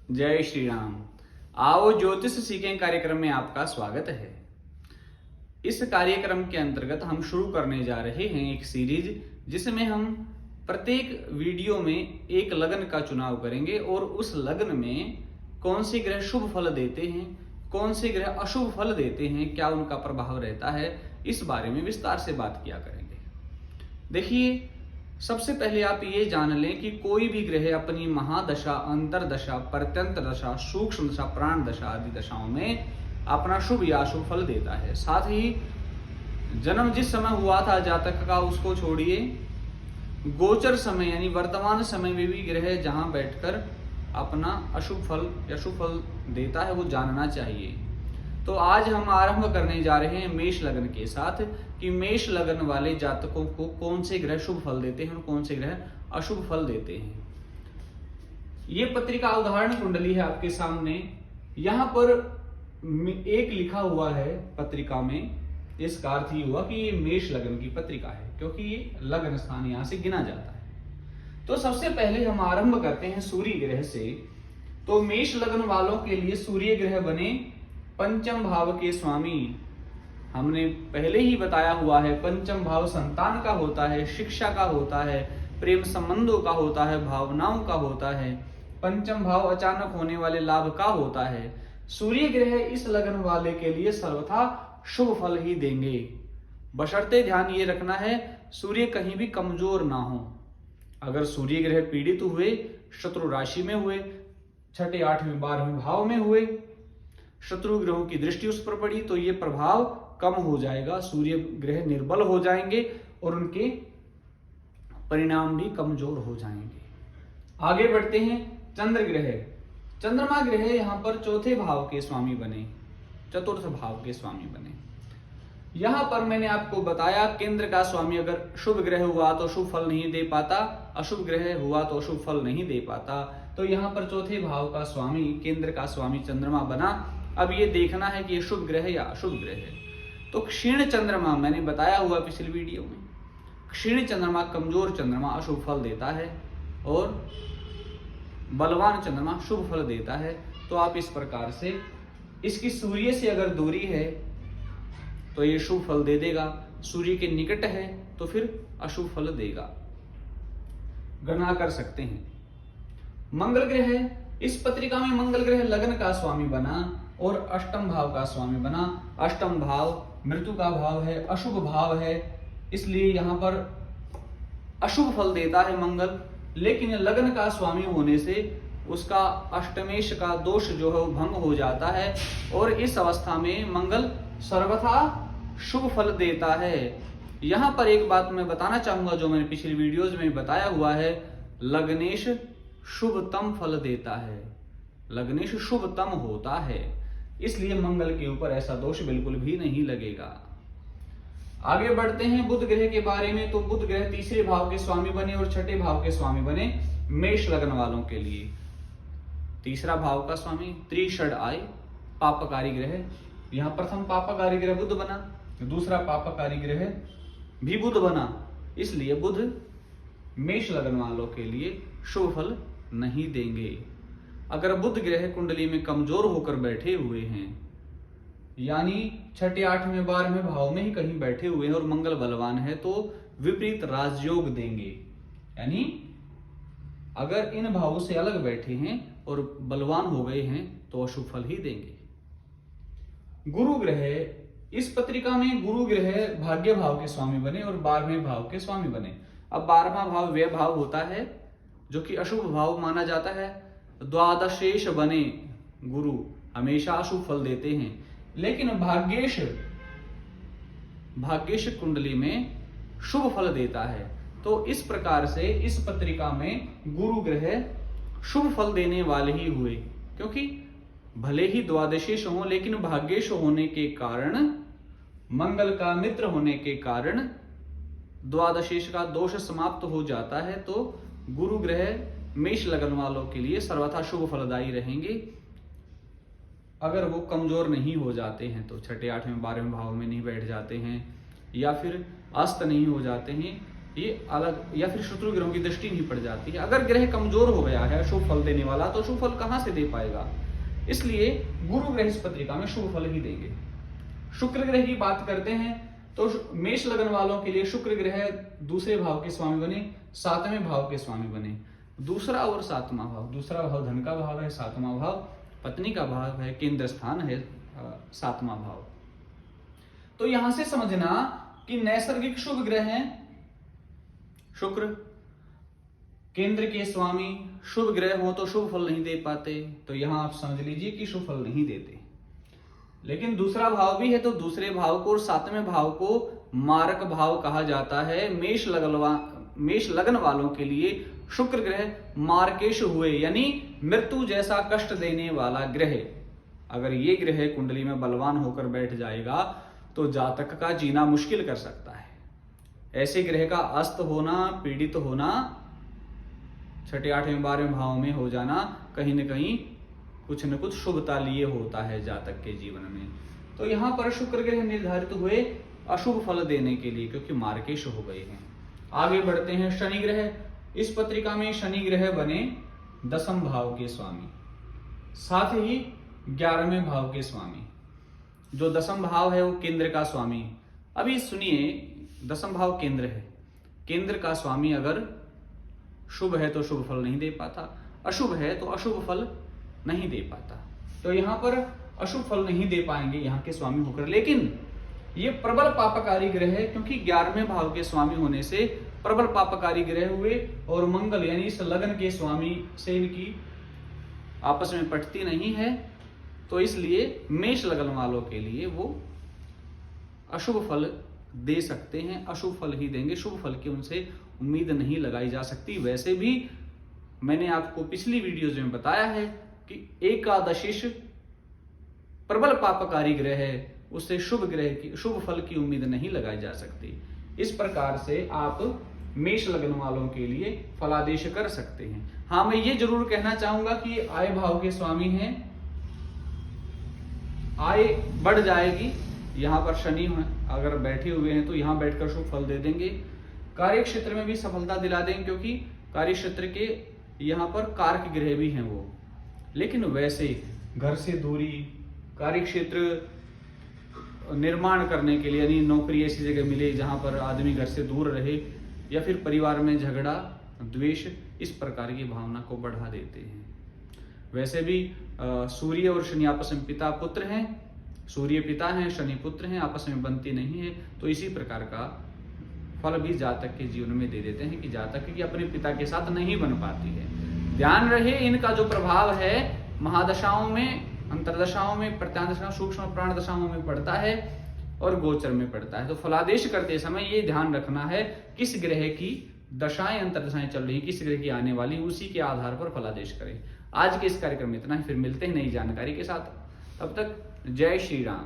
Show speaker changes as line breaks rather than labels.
जय श्री राम। आओ ज्योतिष सीखें कार्यक्रम में आपका स्वागत है। इस कार्यक्रम के अंतर्गत हम शुरू करने जा रहे हैं एक सीरीज, जिसमें हम प्रत्येक वीडियो में एक लग्न का चुनाव करेंगे और उस लग्न में कौन से ग्रह शुभ फल देते हैं, कौन से ग्रह अशुभ फल देते हैं, क्या उनका प्रभाव रहता है, इस बारे में विस्तार से बात किया करेंगे। देखिए, सबसे पहले आप ये जान लें कि कोई भी ग्रह अपनी महादशा, अंतरदशा, प्रत्यंत दशा, सूक्ष्म दशा, प्राण दशा आदि दशाओं में अपना शुभ या अशुभ फल देता है। साथ ही जन्म जिस समय हुआ था जातक का, उसको छोड़िए, गोचर समय यानी वर्तमान समय में भी ग्रह जहां बैठकर अपना अशुभ फल या शुभ फल देता है वो जानना चाहिए। तो आज हम आरंभ करने जा रहे हैं मेष लग्न के साथ कि मेष लग्न वाले जातकों को कौन से ग्रह शुभ फल देते हैं और कौन से ग्रह अशुभ फल देते हैं। ये पत्रिका उदाहरण कुंडली है आपके सामने। यहां पर एक लिखा हुआ है पत्रिका में, इसका अर्थ ये हुआ कि ये मेष लग्न की पत्रिका है, क्योंकि ये लग्न स्थान यहां से गिना जाता है। तो सबसे पहले हम आरंभ करते हैं सूर्य ग्रह से। तो मेष लग्न वालों के लिए सूर्य ग्रह बने पंचम भाव के स्वामी। हमने पहले ही बताया हुआ है, पंचम भाव संतान का होता है, शिक्षा का होता है, प्रेम संबंधों का होता है, भावनाओं का होता है। पंचम भाव अचानक होने वाले लाभ का होता है। सूर्य ग्रह इस लग्न वाले के लिए सर्वथा शुभ फल ही देंगे, बशर्ते ध्यान ये रखना है सूर्य कहीं भी कमजोर ना हो। अगर सूर्य ग्रह पीड़ित हुए, शत्रु राशि में हुए, छठे, आठवें, 12वें भाव में हुए, शत्रु ग्रहों की दृष्टि उस पर पड़ी, तो ये प्रभाव कम हो जाएगा, सूर्य ग्रह निर्बल हो जाएंगे और उनके परिणाम भी कमजोर हो जाएंगे। आगे बढ़ते हैं चंद्र ग्रह। चंद्रमा ग्रह यहां पर चौथे भाव के स्वामी बने, चतुर्थ भाव के स्वामी बने। यहां पर मैंने आपको बताया, केंद्र का स्वामी अगर शुभ ग्रह हुआ तो शुभ फल नहीं दे पाता, अशुभ ग्रह हुआ तो अशुभ फल नहीं दे पाता। तो यहां पर चौथे भाव का स्वामी, केंद्र का स्वामी चंद्रमा बना। अब ये देखना है कि ये शुभ ग्रह है या अशुभ ग्रह है। तो क्षीण चंद्रमा मैंने बताया हुआ पिछली वीडियो में, क्षीण चंद्रमा, कमजोर चंद्रमा अशुभ फल देता है और बलवान चंद्रमा शुभ फल देता है। तो आप इस प्रकार से, इसकी सूर्य से अगर दूरी है तो ये शुभ फल दे देगा, सूर्य के निकट है तो फिर अशुभ फल देगा, गणना कर सकते हैं। मंगल ग्रह, इस पत्रिका में मंगल ग्रह लग्न का स्वामी बना और अष्टम भाव का स्वामी बना। अष्टम भाव मृत्यु का भाव है, अशुभ भाव है, इसलिए यहां पर अशुभ फल देता है मंगल। लेकिन लग्न का स्वामी होने से उसका अष्टमेश का दोष जो है वो भंग हो जाता है और इस अवस्था में मंगल सर्वथा शुभ फल देता है। यहां पर एक बात मैं बताना चाहूंगा, जो मैंने पिछली वीडियोज में बताया हुआ है, लग्नेश शुभतम फल देता है, लग्नेश शुभतम होता है, इसलिए मंगल के ऊपर ऐसा दोष बिल्कुल भी नहीं लगेगा। आगे बढ़ते हैं बुध ग्रह के बारे में। तो बुध ग्रह तीसरे भाव के स्वामी बने और छठे भाव के स्वामी बने मेष लग्न वालों के लिए। तीसरा भाव का स्वामी त्रिषड आय, पापकारी ग्रह। यहां प्रथम पापकारी ग्रह बुध बना, दूसरा पापकारी ग्रह भी बुध बना, इसलिए बुध मेष लग्न वालों के लिए शुभ फल नहीं देंगे। अगर बुध ग्रह कुंडली में कमजोर होकर बैठे हुए हैं, यानी छठे, आठवें, 12वें भाव में ही कहीं बैठे हुए हैं और मंगल बलवान है, तो विपरीत राजयोग देंगे। यानी अगर इन भावों से अलग बैठे हैं और बलवान हो गए हैं तो अशुभ फल ही देंगे। गुरु ग्रह, इस पत्रिका में गुरु ग्रह भाग्य भाव के स्वामी बने और 12वें भाव के स्वामी बने। अब 12वां भाव व्यय भाव होता है, जो कि अशुभ भाव माना जाता है। द्वादशेश बने गुरु हमेशा अशुभ फल देते हैं, लेकिन भाग्येश कुंडली में शुभ फल देता है। तो इस प्रकार से इस पत्रिका में गुरु ग्रह शुभ फल देने वाले ही हुए, क्योंकि भले ही द्वादशेश हो लेकिन भाग्येश होने के कारण, मंगल का मित्र होने के कारण द्वादशेश का दोष समाप्त हो जाता है। तो गुरु ग्रह मेष लग्न वालों के लिए सर्वथा शुभ फलदायी रहेंगे। अगर वो कमजोर नहीं हो जाते हैं, तो छठे, आठवें, 12वें भाव में नहीं बैठ जाते हैं या फिर अस्त नहीं हो जाते हैं, ये अलग या फिर शत्रु ग्रहों की दृष्टि नहीं पड़ जाती है। अगर ग्रह कमजोर हो गया है शुभ फल देने वाला, तो शुभ फल कहां से दे पाएगा? इसलिए गुरु ग्रह इस पत्रिका में शुभ फल ही देंगे। शुक्र ग्रह की बात करते हैं तो मेष लगन वालों के लिए शुक्र ग्रह दूसरे भाव के स्वामी बने, 7वें भाव के स्वामी बने। दूसरा और 7वां भाव, दूसरा भाव धन का भाव है, 7वां भाव पत्नी का भाव है, केंद्र स्थान है 7वां भाव। तो यहां से समझना कि नैसर्गिक शुभ ग्रह हैं शुक्र, केंद्र के स्वामी शुभ ग्रह हो तो शुभ फल नहीं दे पाते, तो यहां आप समझ लीजिए कि शुभ फल नहीं देते। लेकिन दूसरा भाव भी है, तो दूसरे भाव को और 7वें भाव को मारक भाव कहा जाता है। मेष लगन वालों के लिए शुक्र ग्रह मार्केश हुए, यानी मृत्यु जैसा कष्ट देने वाला ग्रह। अगर ये ग्रह कुंडली में बलवान होकर बैठ जाएगा तो जातक का जीना मुश्किल कर सकता है। ऐसे ग्रह का अस्त होना, पीड़ित होना, 6, 8, 12 भाव में हो जाना कहीं न कहीं कुछ न कुछ शुभता लिए होता है जातक के जीवन में। तो यहां पर शुक्र ग्रह निर्धारित हुए अशुभ फल देने के लिए, क्योंकि मार्केश हो गए हैं। आगे बढ़ते हैं। शनि ग्रह, इस पत्रिका में शनि ग्रह बने 10वें भाव के स्वामी, साथ ही 11वें भाव के स्वामी। जो 10वां भाव है वो केंद्र का स्वामी। अभी सुनिए, 10वां भाव केंद्र है, केंद्र का स्वामी अगर शुभ है तो शुभ फल नहीं दे पाता, अशुभ है तो अशुभ फल नहीं दे पाता। तो यहां पर अशुभ फल नहीं दे पाएंगे यहाँ के स्वामी होकर। लेकिन ये प्रबल पापकारी ग्रह है, क्योंकि 11वें भाव के स्वामी होने से प्रबल पापकारी ग्रह हुए, और मंगल यानी इस लगन के स्वामी से इनकी आपस में पटती नहीं है। तो इसलिए मेष लगन वालों के लिए वो अशुभ फल दे सकते हैं, अशुभ फल ही देंगे, शुभ फल की उनसे उम्मीद नहीं लगाई जा सकती। वैसे भी मैंने आपको पिछली वीडियोज में बताया है कि एकादशिश प्रबल पापकारी ग्रह है, उससे शुभ फल की उम्मीद नहीं लगाई जा सकती। इस प्रकार से आप मेष लगन वालों के लिए फलादेश कर सकते हैं। हाँ, मैं ये जरूर कहना चाहूंगा कि आय भाव के स्वामी हैं, आय बढ़ जाएगी। यहाँ पर शनि अगर बैठे हुए हैं तो यहाँ बैठकर शुभ फल दे देंगे। कार्य क्षेत्र में भी सफलता दिला देंगे, क्योंकि कार्य क्षेत्र के यहाँ पर कारक ग्रह भी हैं वो। लेकिन वैसे घर से दूरी, कार्य क्षेत्र निर्माण करने के लिए, यानी नौकरी ऐसी जगह मिले जहां पर आदमी घर से दूर रहे, या फिर परिवार में झगड़ा, द्वेष, इस प्रकार की भावना को बढ़ा देते हैं। वैसे भी सूर्य और शनि आपस में पिता पुत्र हैं, सूर्य पिता हैं, शनि पुत्र हैं, आपस में बनती नहीं है। तो इसी प्रकार का फल भी जातक के जीवन में दे देते हैं कि जातक की अपने पिता के साथ नहीं बन पाती है। ध्यान रहे, इनका जो प्रभाव है महादशाओं में, अंतरदशाओं में, प्रत्यांदशाओं, सूक्ष्म प्राण दशाओं में पड़ता है और गोचर में पड़ता है। तो फलादेश करते समय ये ध्यान रखना है किस ग्रह की दशाएं अंतरदशाएं चल रही, किस ग्रह की आने वाली, उसी के आधार पर फलादेश करें। आज के इस कार्यक्रम में इतना ही, फिर मिलते हैं नई जानकारी के साथ। तब तक जय श्री राम।